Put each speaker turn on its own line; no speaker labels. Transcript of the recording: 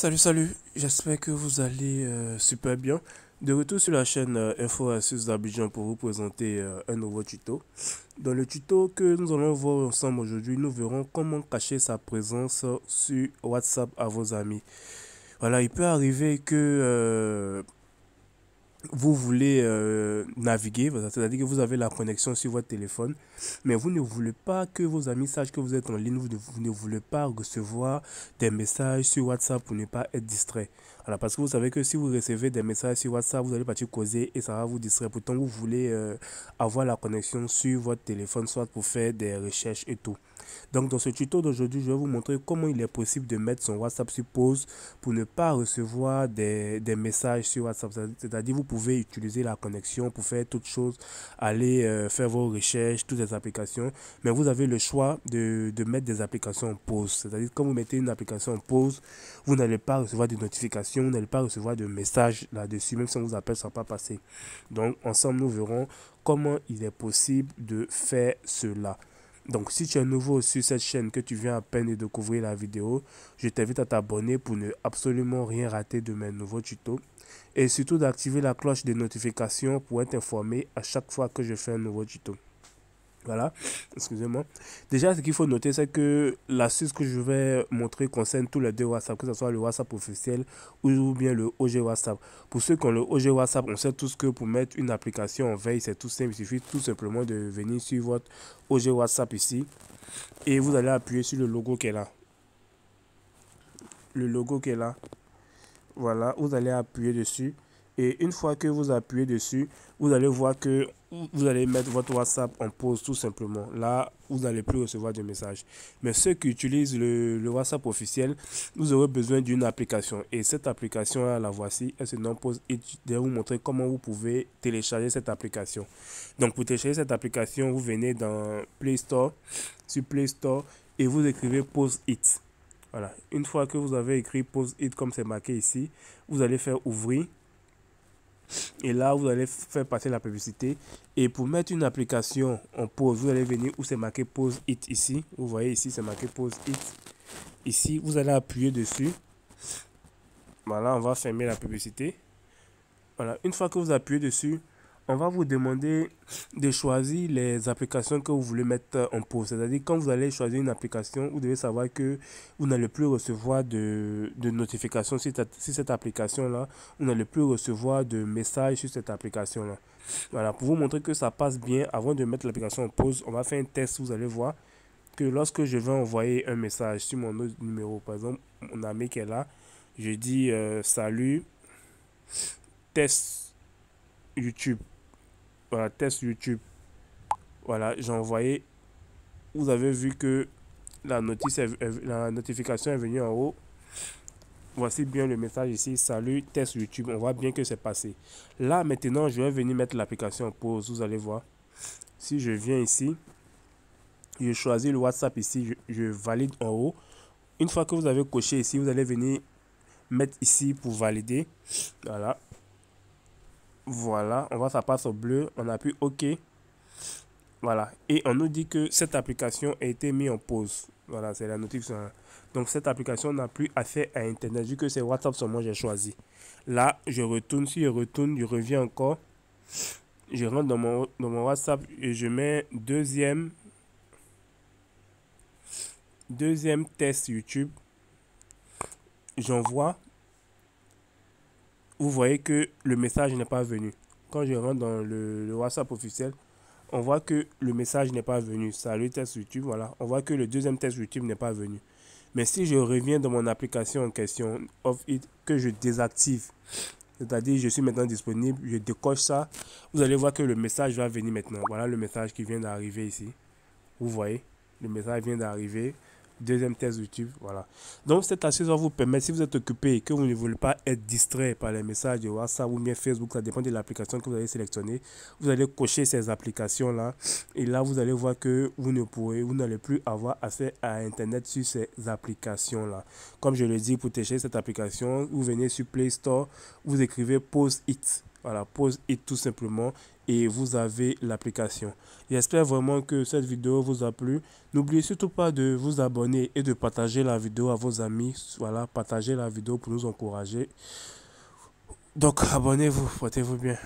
Salut, j'espère que vous allez super bien. De retour sur la chaîne Info Astuces d'Abidjan pour vous présenter un nouveau tuto. Dans le tuto que nous allons voir ensemble aujourd'hui, nous verrons comment cacher sa présence sur WhatsApp à vos amis. Voilà, il peut arriver que vous voulez naviguer, c'est-à-dire que vous avez la connexion sur votre téléphone, mais vous ne voulez pas que vos amis sachent que vous êtes en ligne, vous ne voulez pas recevoir des messages sur WhatsApp pour ne pas être distrait. Voilà, parce que vous savez que si vous recevez des messages sur WhatsApp, vous allez partir causer et ça va vous distraire. Pourtant, vous voulez avoir la connexion sur votre téléphone, soit pour faire des recherches et tout. Donc, dans ce tuto d'aujourd'hui, je vais vous montrer comment il est possible de mettre son WhatsApp sur pause pour ne pas recevoir des messages sur WhatsApp. C'est-à-dire, vous pouvez utiliser la connexion pour faire toutes choses, aller faire vos recherches, toutes les applications, mais vous avez le choix de mettre des applications en pause. C'est-à-dire, quand vous mettez une application en pause, vous n'allez pas recevoir de notifications, vous n'allez pas recevoir de messages là-dessus, même si on vous appelle, ça ne va pas passer. Donc, ensemble, nous verrons comment il est possible de faire cela. Donc, si tu es nouveau sur cette chaîne, que tu viens à peine de découvrir la vidéo, je t'invite à t'abonner pour ne absolument rien rater de mes nouveaux tutos. Et surtout d'activer la cloche de notification pour être informé à chaque fois que je fais un nouveau tuto. Voilà, excusez-moi. Déjà, ce qu'il faut noter, c'est que l'astuce que je vais montrer concerne tous les deux WhatsApp, que ce soit le WhatsApp officiel ou bien le OG WhatsApp. Pour ceux qui ont le OG WhatsApp, on sait tous que pour mettre une application en veille, c'est tout simple. Il suffit tout simplement de venir sur votre OG WhatsApp ici et vous allez appuyer sur le logo qui est là. Le logo qui est là. Voilà, vous allez appuyer dessus. Et une fois que vous appuyez dessus, vous allez voir que vous allez mettre votre WhatsApp en pause tout simplement. Là, vous n'allez plus recevoir de messages. Mais ceux qui utilisent le WhatsApp officiel, vous aurez besoin d'une application. Et cette application-là, la voici. Elle se nomme Pause It. Je vais vous montrer comment vous pouvez télécharger cette application. Donc, pour télécharger cette application, vous venez dans Play Store, sur Play Store, et vous écrivez Pause It. Voilà. Une fois que vous avez écrit Pause It comme c'est marqué ici, vous allez faire ouvrir. Et là, vous allez faire passer la publicité. Et pour mettre une application en pause, vous allez venir où c'est marqué Pause It ici. Vous voyez ici, c'est marqué Pause It. Ici, vous allez appuyer dessus. Voilà, on va fermer la publicité. Voilà, une fois que vous appuyez dessus, on va vous demander de choisir les applications que vous voulez mettre en pause. C'est-à-dire, quand vous allez choisir une application, vous devez savoir que vous n'allez plus recevoir de notifications sur cette application-là. Vous n'allez plus recevoir de messages sur cette application-là. Voilà, pour vous montrer que ça passe bien, avant de mettre l'application en pause, on va faire un test. Vous allez voir que lorsque je vais envoyer un message sur mon autre numéro, par exemple, mon ami qui est là, je dis salut, test YouTube. Voilà, test YouTube. Voilà, j'ai envoyé. Vous avez vu que la notification est venue en haut. Voici bien le message ici. Salut, test YouTube. On voit bien que c'est passé. Là, maintenant, je vais venir mettre l'application en pause. Vous allez voir. Si je viens ici, je choisis le WhatsApp ici. Je valide en haut. Une fois que vous avez coché ici, vous allez venir mettre ici pour valider. Voilà. Voilà. On voit ça passe au bleu. On appuie OK. Voilà. Et on nous dit que cette application a été mise en pause. Voilà, c'est la notification. Donc, cette application n'a plus accès à Internet vu que c'est WhatsApp seulement j'ai choisi. Là, je retourne. Si je retourne, je reviens encore. Je rentre dans mon WhatsApp et je mets deuxième test YouTube. J'envoie. Vous voyez que le message n'est pas venu. Quand je rentre dans le WhatsApp officiel, on voit que le message n'est pas venu. Salut test YouTube, voilà. On voit que le deuxième test YouTube n'est pas venu. Mais si je reviens dans mon application en question, Off It, que je désactive, c'est-à-dire je suis maintenant disponible, je décoche ça, vous allez voir que le message va venir maintenant. Voilà le message qui vient d'arriver ici. Vous voyez, le message vient d'arriver. Deuxième test YouTube, voilà. Donc cette astuce va vous permettre, si vous êtes occupé et que vous ne voulez pas être distrait par les messages de WhatsApp ou bien Facebook, ça dépend de l'application que vous allez sélectionner. Vous allez cocher ces applications-là et là vous allez voir que vous n'allez plus avoir accès à Internet sur ces applications-là. Comme je le dis, pour télécharger cette application, vous venez sur Play Store, vous écrivez Pause It. Voilà, Pause It tout simplement et vous avez l'application. J'espère vraiment que cette vidéo vous a plu. N'oubliez surtout pas de vous abonner et de partager la vidéo à vos amis. Voilà, partagez la vidéo pour nous encourager. Donc, abonnez-vous, portez-vous bien.